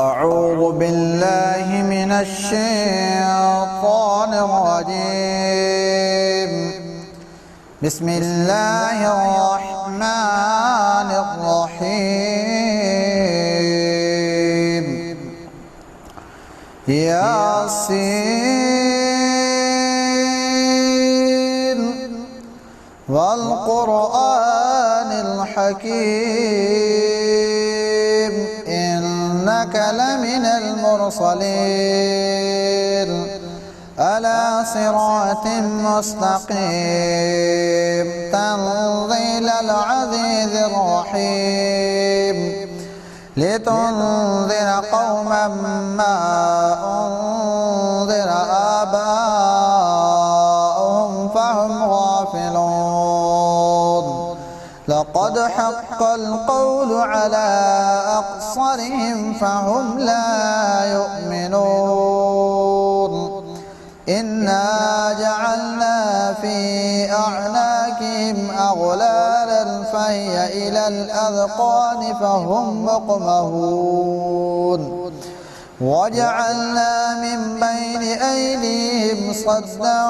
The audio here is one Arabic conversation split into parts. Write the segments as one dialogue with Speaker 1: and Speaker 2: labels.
Speaker 1: أعوذ بالله من الشيطان الرجيم. بسم الله الرحمن الرحيم. ياسين والقرآن الحكيم إنك لمن المرسلين على صراط مستقيم تنزيل العزيز الرحيم لتنذر قوما ما أنذر آباؤهم فهم غافلون. لقد حق القول على أكثرهم فهم لا يؤمنون. إنا جعلنا في أعناقهم أغلالا فهي إلى الأذقان فهم مقمحون. وجعلنا من بين أيديهم صدا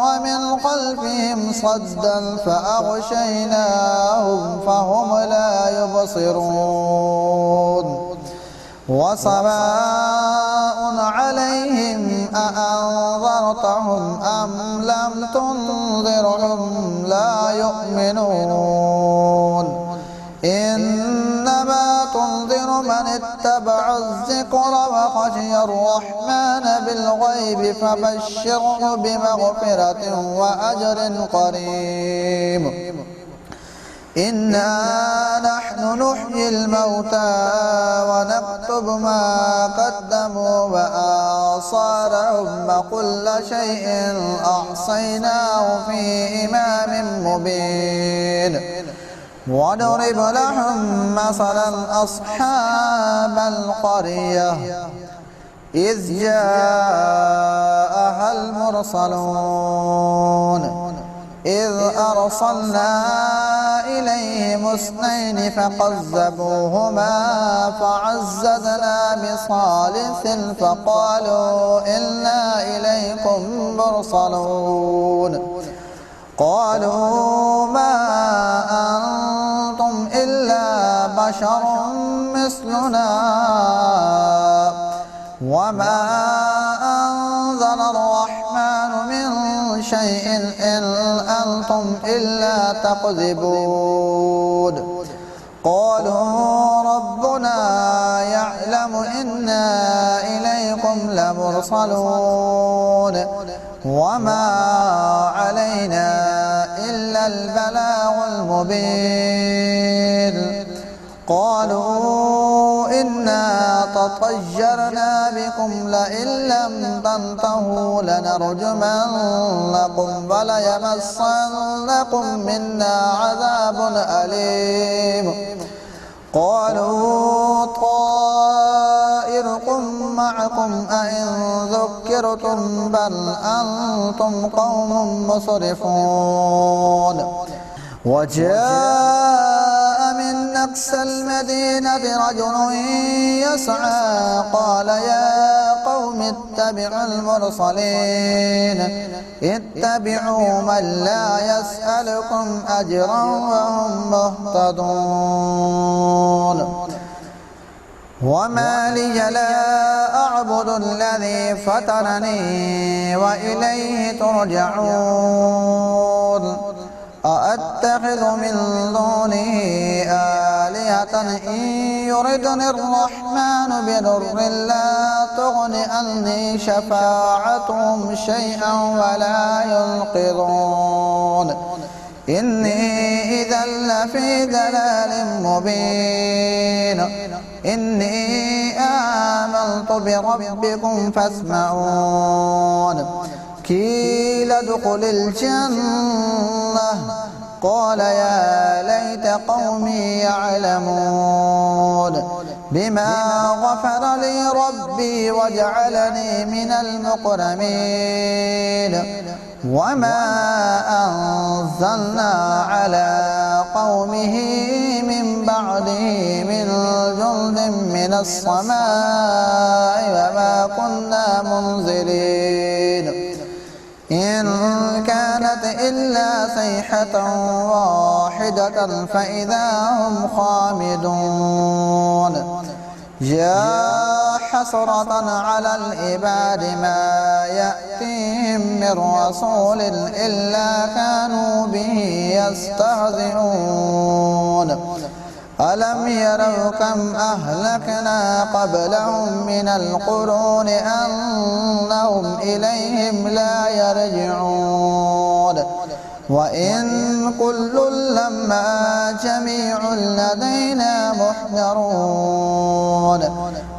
Speaker 1: ومن خلفهم صدا فأغشيناهم فهم لا يبصرون. وسواء عليهم أأنذرتهم أم لم تنذرهم لا يؤمنون. إنما تنذر من اتبع الذكر وخشي الرحمن بالغيب فبشره بمغفرة وأجر قريب. إنا نحن نحيي الموتى ونكتب ما قدموا وآثارهم وكل شيء أحصيناه في إمام مبين. واضرب لهم مثلا أصحاب القرية إذ جاءها المرسلون إذ أرسلنا إليهم اثنين فكذبوهما فعززنا بثالث فقالوا إنا إليكم مرسلون. قالوا ما أنتم إلا بشر مثلنا وما أنزل الرحمن من شيء إن أنتم إلا تكذبون. قالوا ربنا يعلم إنا إليكم لمرسلون وما علينا إلا البلاغ المبين. قالوا إنا تطيرنا بكم لئن لم تنتهوا لنرجمنكم وليمسنكم منا عذاب أليم. قالوا طائركم معكم أئن ذكرتم بل أنتم قوم مسرفون. وجاء من أقصى المدينة رجل يسعى قال يا قوم اتبعوا المرسلين اتبعوا من لا يسألكم أجرا وهم مهتدون. وما لي لا أعبد الذي فطرني وإليه ترجعون. أأتخذ من دونه آلهة إن يردني الرحمن بضر لا تغن عني شفاعتهم شيئا ولا ينقذون. إني إذا لفي ضلال مبين. إني آمنت بربكم فاسمعون. قيل ادخل الجنة قال يا ليت قومي يعلمون بما غفر لي ربي وجعلني من المكرمين. وما أنزلنا على قومه من بعده من جند من السماء وما كنا منزلين إن كانت إلا صيحة واحدة فإذا هم خامدون يا حسرة على العباد ما يأتيهم من رسول إلا كانوا به يستهزئون ألم يروا كم أهلكنا قبلهم من القرون أنهم إليهم لا يرجعون وإن كل لما جميع لدينا محضرون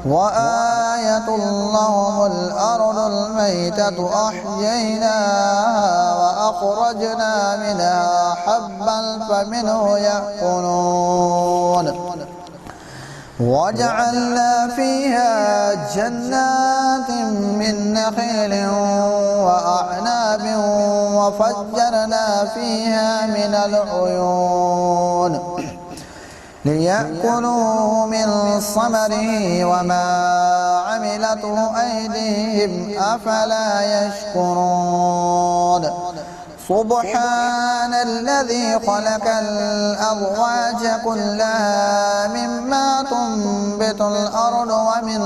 Speaker 1: وآية لهم الأرض الميتة أحييناها وأخرجنا منها حبا فمنه يأكلون وجعلنا فيها جنات من نخيل وأعناب وفجرنا فيها من العيون ليأكلوا من ثمره وما عملته أيديهم أفلا يشكرون سبحان الذي خلق الأزواج كلها مما تنبت الأرض ومن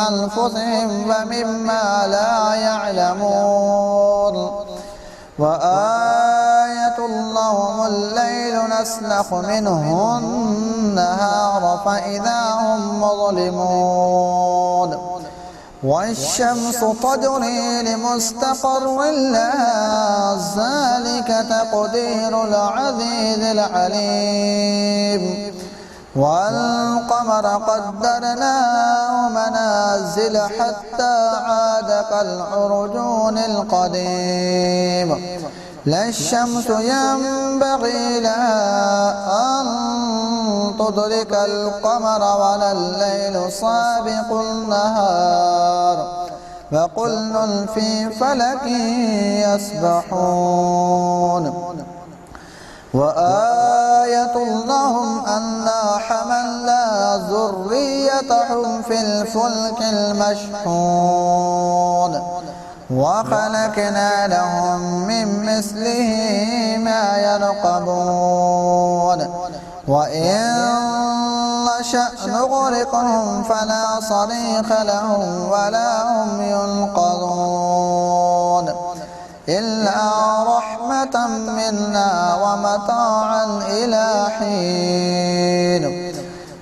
Speaker 1: أنفسهم ومما لا يعلمون وآية لهم الليل نسلخ منه النهار فإذا هم مظلمون والشمس تجري لمستقر لها ذلك تقدير العزيز العليم والقمر قدرناه منازل حتى عاد كالعرجون القديم لا الشمس ينبغي لها أن تدرك القمر ولا الليل سابق النهار وكل في فلك يسبحون وآية لهم أنا حملنا ذريتهم في الفلك المشحون وخلقنا لهم من مثله ما يركبون وإن نشأ نغرقهم فلا صريخ لهم ولا هم ينقذون إلا رحمة منا ومتاعا إلى حين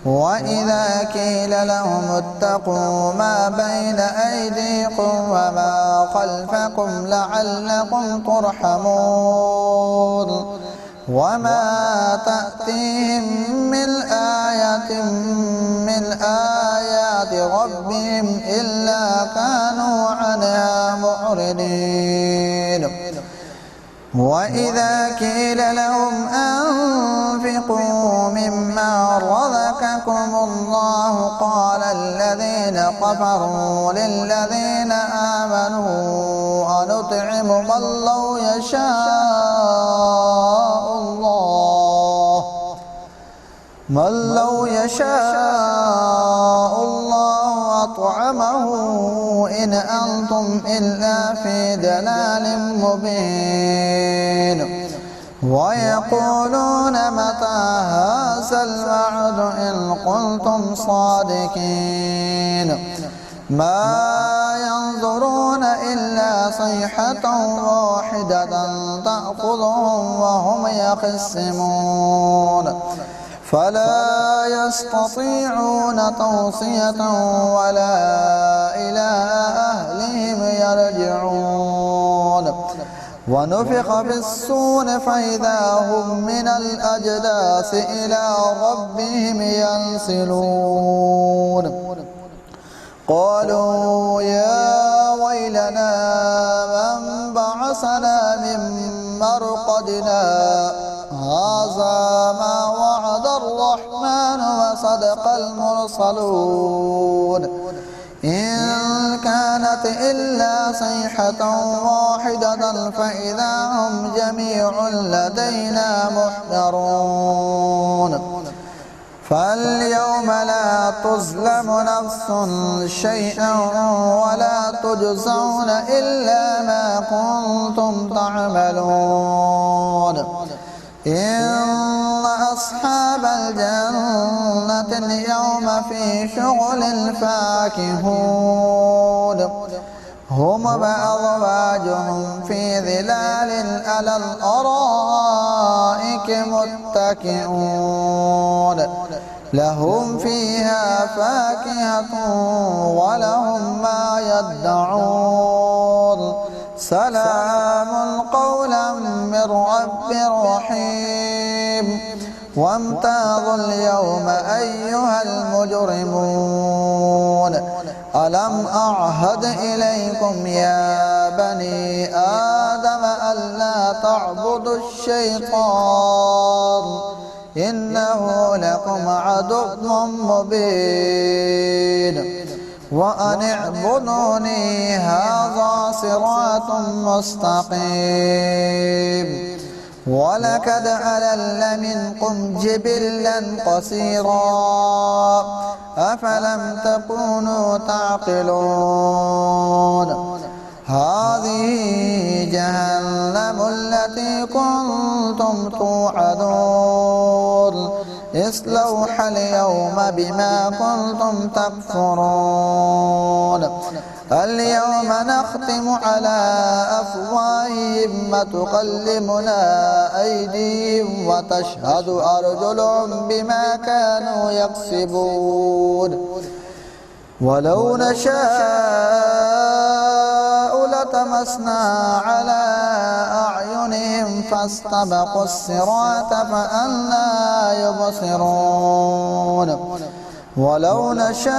Speaker 1: وإذا قيل لهم اتقوا ما بين أيديكم وما خلفكم لعلكم ترحمون وما تأتيهم من آية من آيات ربهم إلا كانوا عنها معرضين وإذا قيل لهم أنفقوا مما رزقكم الله قال الذين كفروا للذين آمنوا أنطعم من لو يشاء الله أطعمه إن أنتم إلا في ضلال مبين ويقولون متى هذا الوعد إن كنتم صادقين ما ينظرون إلا صيحة واحدة تأخذهم وهم يخصمون فلا يستطيعون توصية ولا إلى أهلهم يرجعون ونفخ في الصور فإذا هم من الأجداث إلى ربهم ينسلون قالوا يا ويلنا من بعثنا من مرقدنا هذا ما وعد الرحمن وصدق المرسلون إن كانت إلا صيحة واحدة فإذا هم جميع لدينا محضرون فاليوم لا تظلم نفس شيئا ولا تجزون إلا ما كنتم تعملون إن أصحاب الجنة اليوم في شغل فاكهون هم وأزواجهم في ظلال على الأرائك متكئون لهم فيها فاكهة ولهم ما يدعون سلام قولا من رب رحيم وامتازوا اليوم أيها المجرمون ألم أعهد إليكم يا بني آدم ألا تعبدوا الشيطان إنه لكم عدو مبين وأن اعبدوني هذا صراط مستقيم ولقد أضل منكم جبلا قصيرا أفلم تكونوا تعقلون هذه جهنم التي كنتم توعدون اصلوها اليوم بما كنتم تكفرون اليوم نختم على أفواههم وتكلمنا أيديهم وتشهد أرجلهم بما كانوا يكسبون ولو نشاء لطمسنا على أعينهم فاستبقوا الصراط فأنى يبصرون ولو نشاء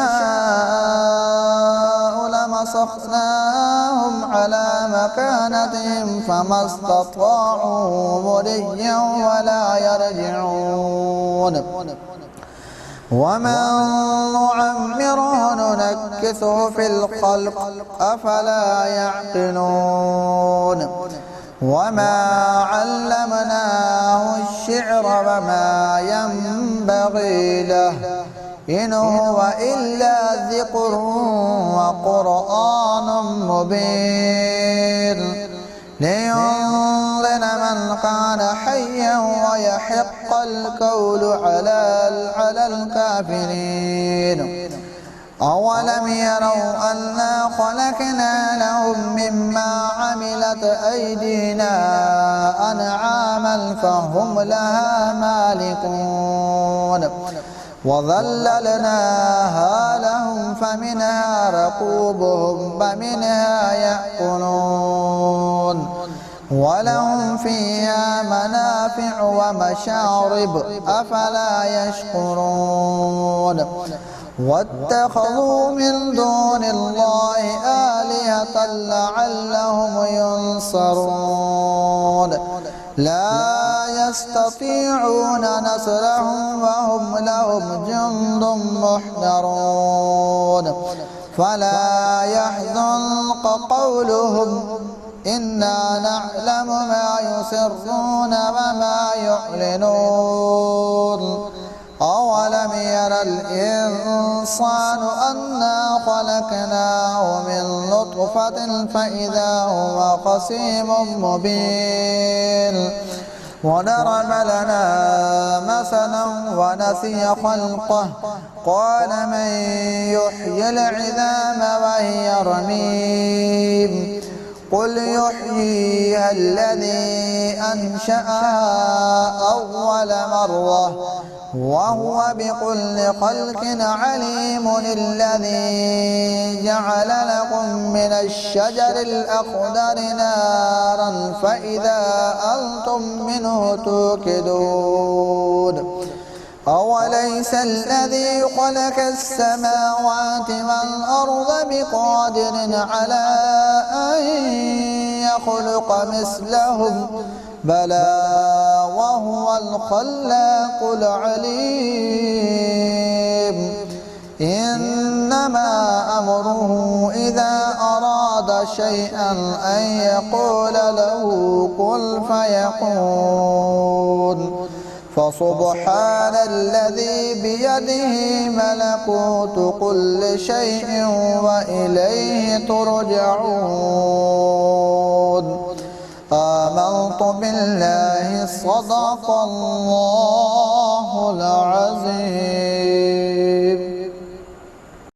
Speaker 1: لمسخناهم على مكانتهم فما استطاعوا مضيا ولا يرجعون ومن نعمره ننكثه في الخلق أفلا يعقلون وما علمناه الشعر وما ينبغي له إن هو إلا ذكر وقرآن مبين لينذر من كان حيا ويحق القول على الكافرين أولم يروا أنا خلقنا لهم مما عملت أيدينا أنعاما فهم لها مالكون وظللناها لهم فمنها ركوبهم ومنها يأكلون ولهم فيها منافع ومشارب أفلا يشكرون واتخذوا من دون الله آلهة لعلهم ينصرون لا يستطيعون نصرهم وهم لهم جند محضرون فلا يحزنك قولهم إنا نعلم ما يسرون وما يعلنون أولم ير الإنسان أنا خلقناه من نطفة فإذا هو خصيم مبين وضرب لنا مثلا ونسي خلقه قال من يحيي العظام وهي رميم قل يحييها الذي أنشأها أول مرة وهو بكل خلق عليم الذي جعل لكم من الشجر الأخضر نارا فإذا أنتم منه توقدون أوليس الذي خلق السماوات والأرض بقادر على أن يخلق مثلهم بلى وهو الخلاق العليم إنما أمره إذا أراد شيئا أن يقول له كن فيكون فسبحان الذي بيده ملكوت كل شيء وإليه ترجعون آمنت بالله صدق الله العظيم.